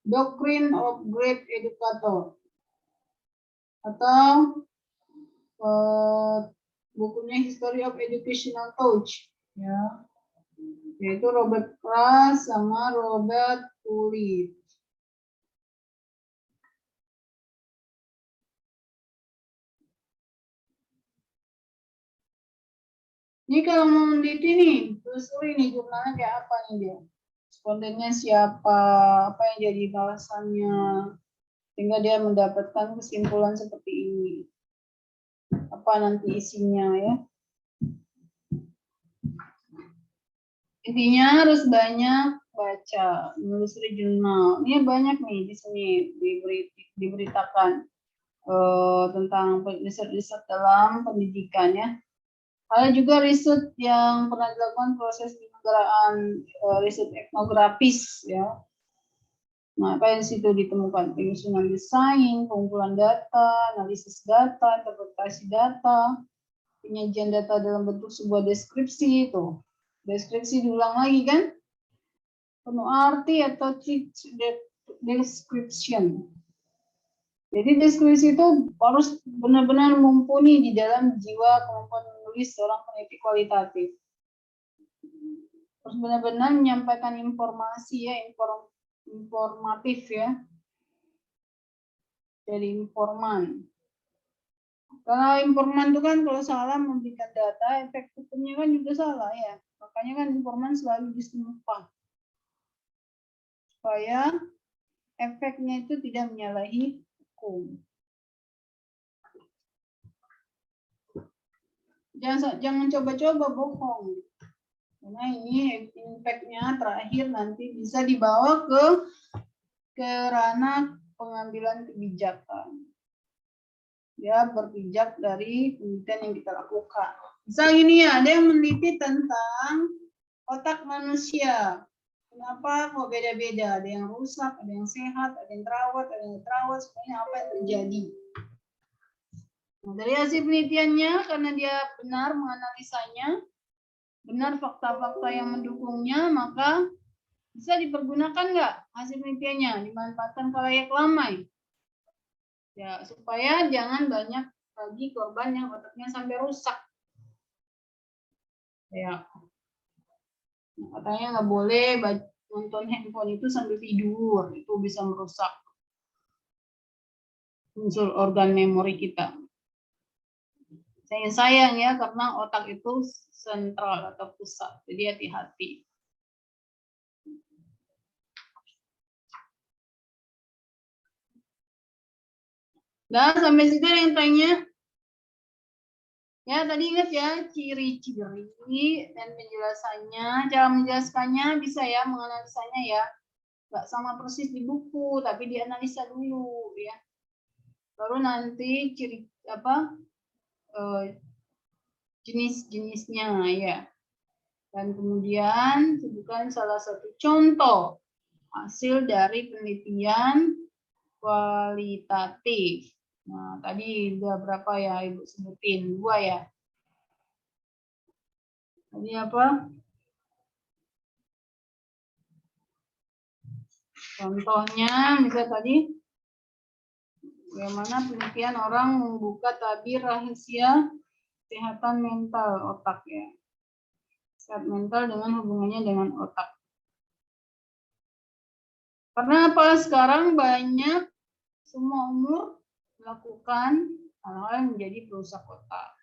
Doctrine of Great Educator. Atau bukunya History of Educational Thought, ya, yaitu Robert Krause sama Robert Coolidge. Ini kalau mau meneliti nih, telusuri nih jurnalnya kayak apa nih dia, respondennya siapa, apa yang jadi bahasannya, sehingga dia mendapatkan kesimpulan seperti ini. Apa nanti isinya ya. Intinya harus banyak baca, menelusuri jurnal. Ini banyak nih di sini diberitakan tentang riset-riset dalam pendidikan ya. Ada juga riset yang pernah dilakukan proses penyelenggaraan riset etnografis ya. Nah, apa yang situ ditemukan? Penyusunan desain, pengumpulan data, analisis data, interpretasi data, penyajian data dalam bentuk sebuah deskripsi itu. Deskripsi diulang lagi kan? Penuh arti atau description. Jadi deskripsi itu harus benar-benar mumpuni di dalam jiwa kemampuan menulis seorang peneliti kualitatif. Harus benar-benar menyampaikan informasi ya, informatif ya. Dari informan. Kalau informan itu kan kalau salah memberikan data, efek hukumnya kan juga salah ya. Makanya kan informan selalu disumpah. Supaya efeknya itu tidak menyalahi hukum. Jangan coba-coba bohong. Karena ini impact-nya terakhir nanti bisa dibawa ke ranah pengambilan kebijakan. Ya, berpijak dari penelitian yang kita lakukan. Misal ini ya, ada yang meneliti tentang otak manusia. Kenapa kok beda-beda? Ada yang rusak, ada yang sehat, ada yang terawat, sebenarnya apa yang terjadi? Nah, dari hasil penelitiannya, karena dia benar menganalisanya, benar fakta-fakta yang mendukungnya, maka bisa dipergunakan nggak hasil penelitiannya, dimanfaatkan khalayak ramai. Ya, supaya jangan banyak lagi korban yang otaknya sampai rusak. Ya, katanya nggak boleh nonton handphone itu sambil tidur, itu bisa merusak unsur organ memori kita. Sayang ya, karena otak itu sentral atau pusat, jadi hati-hati. Nah, sampai situ ada yang tanya. Ya, tadi ingat ya, ciri-ciri dan penjelasannya. Cara menjelaskannya bisa ya, menganalisanya ya. Nggak sama persis di buku, tapi dianalisa dulu ya. Baru nanti ciri apa jenis-jenisnya ya. Dan kemudian sebutkan salah satu contoh hasil dari penelitian kualitatif. Nah, tadi udah berapa ya Ibu sebutin? 2 ya. Tadi apa? Contohnya misal tadi bagaimana penelitian orang membuka tabir rahasia kesehatan mental otak ya. Sehat mental dengan hubungannya dengan otak. Karena apa sekarang banyak semua umur melakukan hal-hal yang menjadi perusak otak.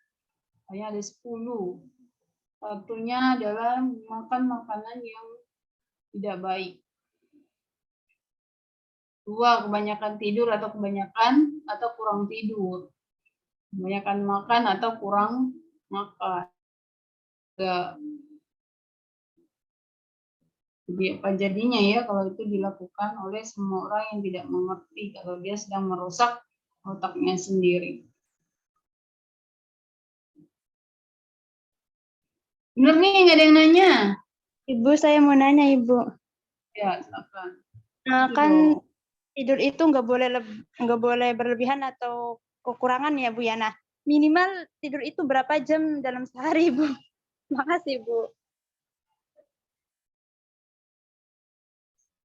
Hanya ada 10. Satunya adalah makan makanan yang tidak baik. 2, kebanyakan tidur atau kurang tidur. Kebanyakan makan atau kurang makan. 3, jadi apa jadinya ya kalau itu dilakukan oleh semua orang yang tidak mengerti kalau dia sedang merusak otaknya sendiri. Bener nih, nggak ada yang nanya? Ibu, saya mau nanya, Ibu. Ya, silakan. Kan tidur itu nggak boleh berlebihan atau kekurangan ya, Bu ya. Nah, minimal tidur itu berapa jam dalam sehari, Bu? Makasih, Bu.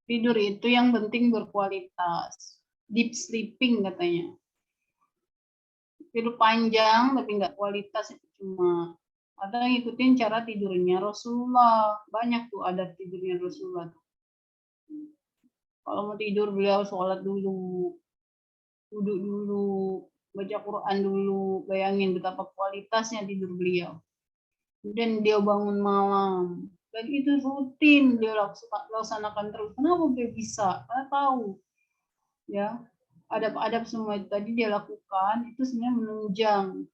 Tidur itu yang penting berkualitas. Deep sleeping katanya. Tidur panjang tapi nggak kualitas itu cuma. Atau ngikutin cara tidurnya Rasulullah. Banyak tuh adat tidurnya Rasulullah. Kalau mau tidur beliau sholat dulu, duduk dulu, baca Quran dulu. Bayangin betapa kualitasnya tidur beliau. Kemudian dia bangun malam. Dan itu rutin dia laksanakan terus. Kenapa dia bisa? Karena tahu. Ya, adab-adab semua itu tadi dia lakukan, itu sebenarnya menunjang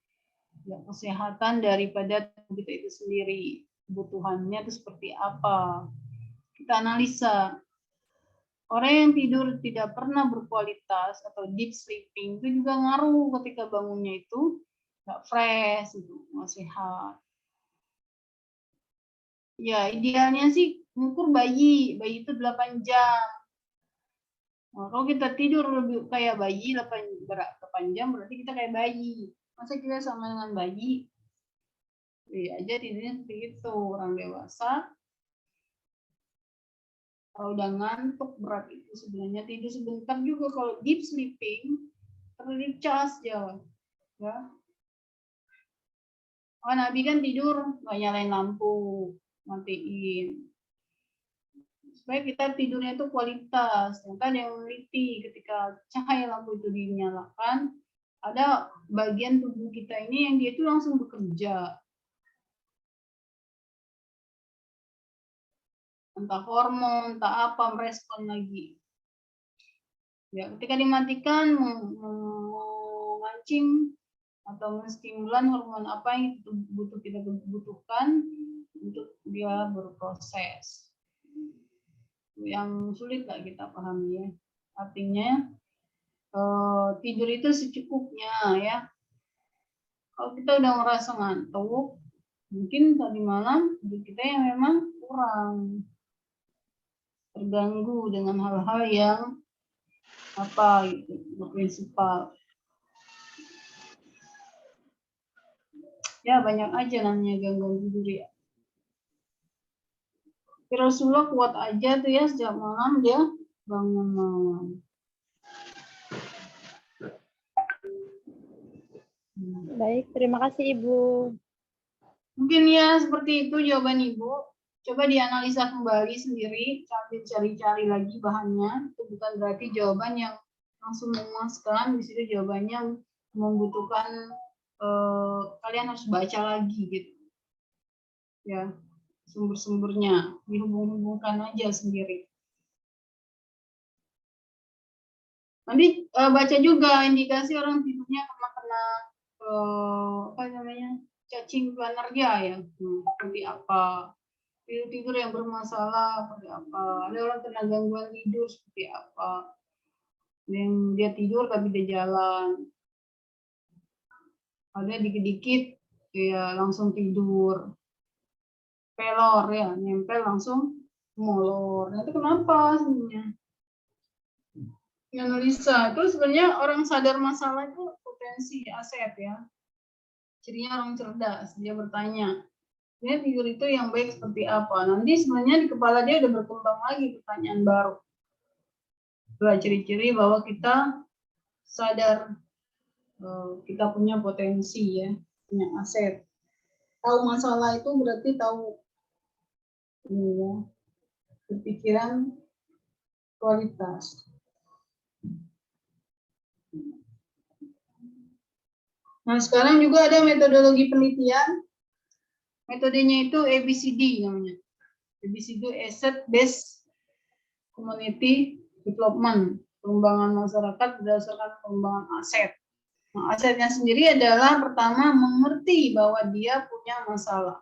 ya, kesehatan daripada tubuh kita itu sendiri. Kebutuhannya itu seperti apa. Kita analisa. Orang yang tidur tidak pernah berkualitas atau deep sleeping itu juga ngaruh ketika bangunnya itu nggak fresh, itu nggak sehat. Ya, idealnya sih ngukur bayi itu 8 jam. Nah, kalau kita tidur lebih kayak bayi 8 jam berarti kita kayak bayi. Masa kita sama dengan bayi? Iya aja tidurnya seperti itu. Orang dewasa kalau udah ngantuk berat itu sebenarnya tidur sebentar juga kalau deep sleeping terlalu cas ya. Oh, Nabi kan tidur nggak nyalain lampu, matiin. Supaya kita tidurnya itu kualitas. Ternyata ada yang meneliti ketika cahaya lampu itu dinyalakan, ada bagian tubuh kita ini yang dia itu langsung bekerja. Entah hormon, entah apa, merespon lagi. Ya, ketika dimatikan, memancing atau menstimulan hormon apa yang kita butuhkan untuk dia berproses. Yang sulit nggak kita pahami ya. Artinya tidur itu secukupnya ya. Kalau kita udah ngerasa ngantuk, mungkin tadi malam tidur kita yang memang kurang, terganggu dengan hal-hal yang apa gitu, prinsipal. Ya banyak aja namanya gangguan tidur ya. Rasulullah kuat aja tuh ya setiap malam dia bangun malam. Baik, terima kasih, Ibu. Mungkin ya seperti itu jawaban Ibu. Coba dianalisa kembali sendiri, cari-cari lagi bahannya. Itu bukan berarti jawaban yang langsung memuaskan. Di situ jawabannya membutuhkan kalian harus baca lagi gitu. Ya, sumber-sumbernya dihubung-hubungkan aja sendiri. Nanti baca juga indikasi orang tidurnya kena apa namanya cacing penerja ya, seperti apa. Tidur yang bermasalah seperti apa. Ada orang kena gangguan tidur seperti apa. Yang dia tidur tapi dia jalan. Ada dikit-dikit ya langsung tidur. Pelor ya, nempel langsung molor. Nah, itu kenapa sebenarnya? Analisa itu sebenarnya orang sadar masalah itu potensi aset ya. Cirinya orang cerdas, dia bertanya, dia tidur itu yang baik seperti apa? Nanti sebenarnya di kepala dia udah berkembang lagi pertanyaan baru. Dua ciri-ciri bahwa kita sadar kita punya potensi ya, punya aset. Tahu masalah itu berarti tahu ya, berpikiran kualitas. Nah, sekarang juga ada metodologi penelitian. Metodenya itu ABCD namanya. ABCD Asset Based Community Development. Pengembangan masyarakat berdasarkan pengembangan aset. Nah, asetnya sendiri adalah pertama mengerti bahwa dia punya masalah.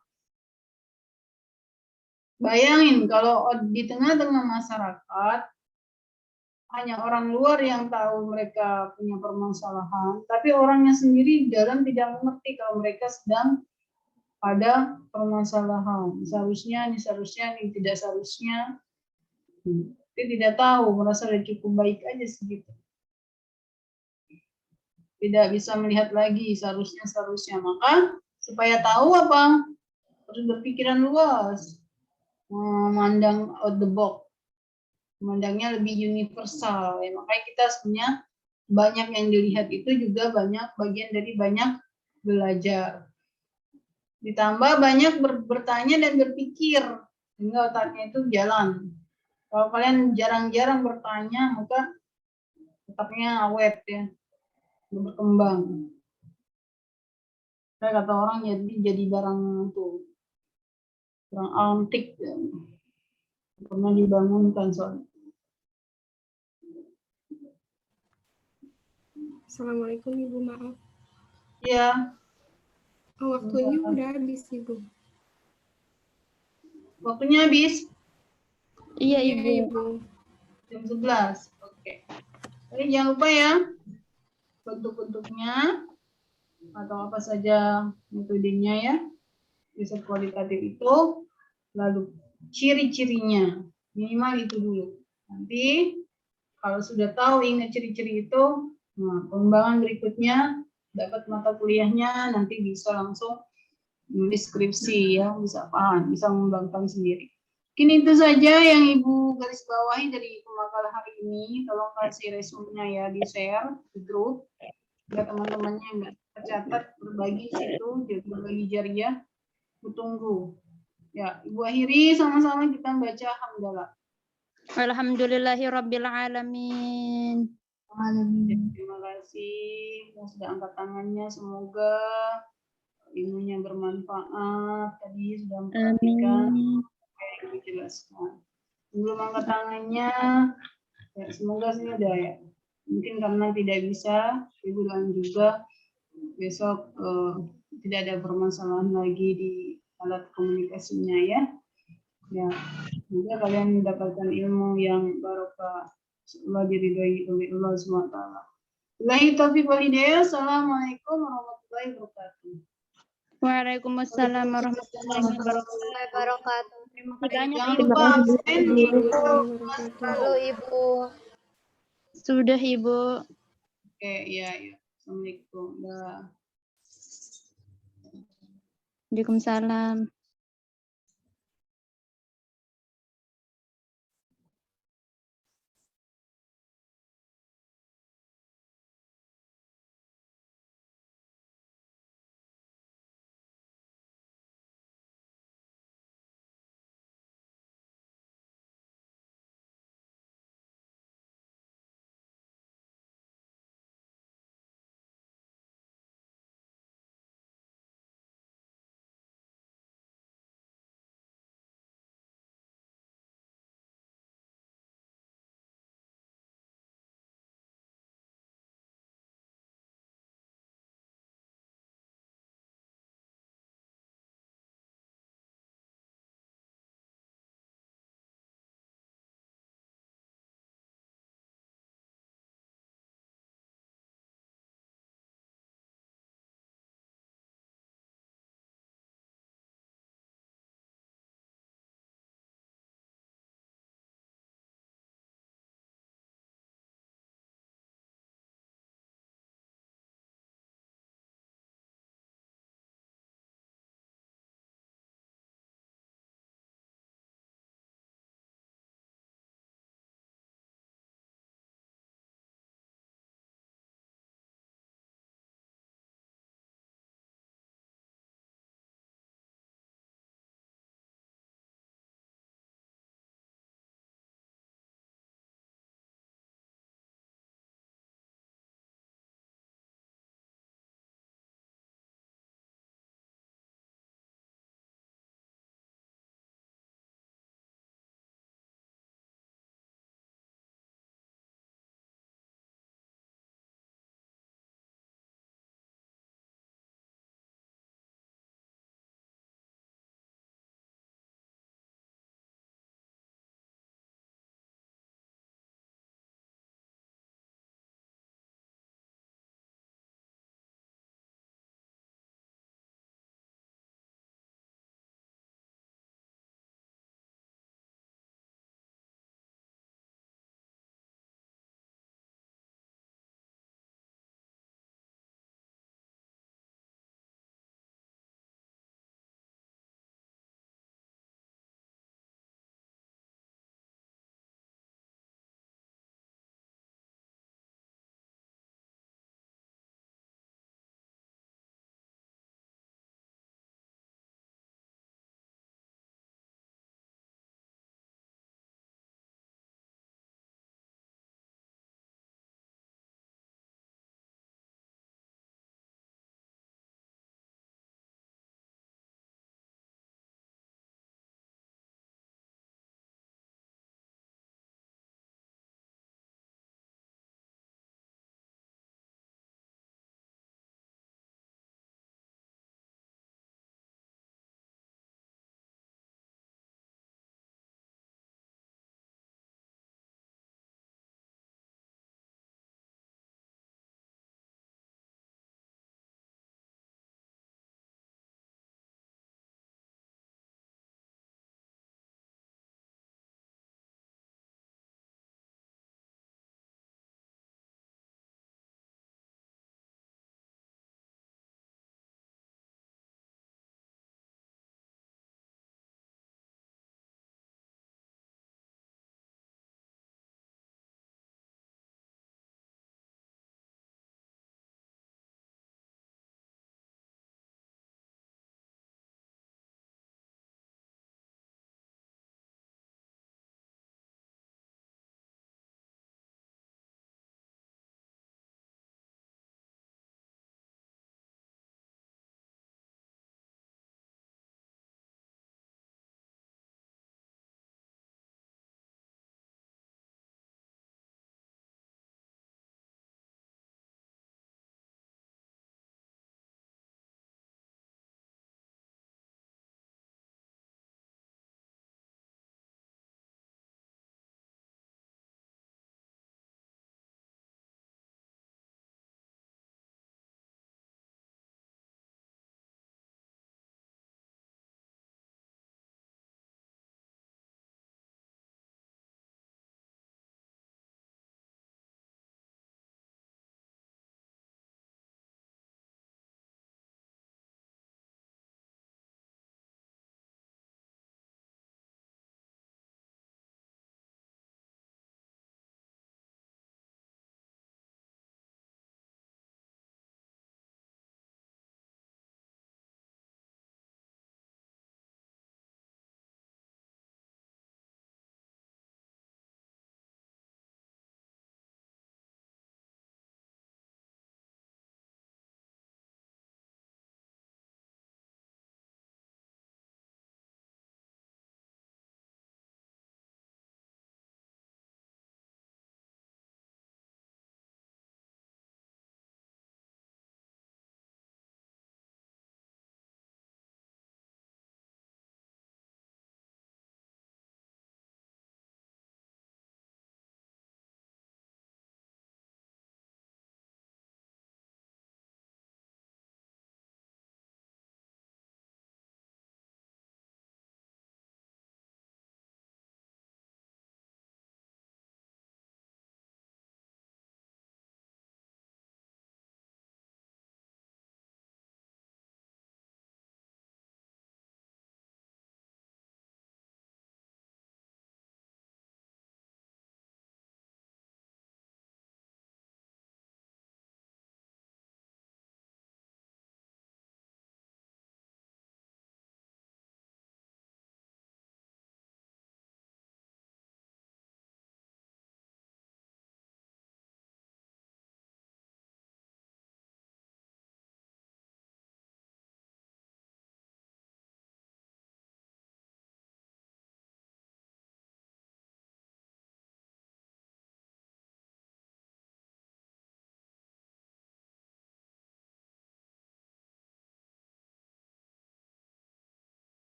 Bayangin kalau di tengah-tengah masyarakat hanya orang luar yang tahu mereka punya permasalahan, tapi orangnya sendiri dalam tidak mengerti kalau mereka sedang ada permasalahan. Seharusnya, ini tidak seharusnya. Tapi tidak tahu, merasa sudah cukup baik aja segitu. Tidak bisa melihat lagi seharusnya. Maka supaya tahu apa? Harus berpikiran luas. Memandang out the box. Memandangnya lebih universal. Ya, makanya kita sebenarnya banyak yang dilihat itu juga banyak bagian dari banyak belajar. Ditambah banyak bertanya dan berpikir sehingga otaknya itu jalan. Kalau kalian jarang-jarang bertanya, maka otaknya awet ya, berkembang. Kata orang jadi barang tuh, barang antik ya. Pernah dibangunkan soalnya. Assalamualaikum Ibu, maaf. Ya. Waktunya udah habis Ibu. Waktunya habis? Iya, Ibu. Jam 11. Oke. Jadi jangan lupa ya, bentuk-bentuknya atau apa saja metodenya ya. Riset kualitatif itu, lalu ciri-cirinya, minimal itu dulu. Nanti kalau sudah tahu ingat ciri-ciri itu, nah, pengembangan berikutnya dapat mata kuliahnya nanti bisa langsung menulis skripsi ya, bisa paham, bisa mengembangkan sendiri. Mungkin itu saja yang Ibu garis bawahi dari pemakalan hari ini. Tolong kasih resumenya ya, di share di grup biar teman-temannya nggak tercatat, berbagi situ, jadi berbagi jariah. Tunggu. Ya, Ibu akhiri sama-sama kita baca hamdalah. Alhamdulillahirabbil alamin. Terima kasih yang sudah angkat tangannya. Semoga ilmunya bermanfaat. Tadi sudah memperhatikan apa yang dijelaskan. Sebelum angkat tangannya, ya, semoga sih ada ya. Mungkin karena tidak bisa, Ibu dan juga besok tidak ada permasalahan lagi di alat komunikasinya ya. Ya, semoga kalian mendapatkan ilmu yang barokah. Allah diridhoi oleh Allah SWT. Wabillahi taufiq wal hidayah. Assalamualaikum warahmatullahi wabarakatuh. Waalaikumsalam warahmatullahi wabarakatuh. Terima kasih banyak, Jangan Ibu. lupa absen. Halo Ibu. Sudah, Ibu. Oke, iya. Assalamualaikum. Waalaikumsalam.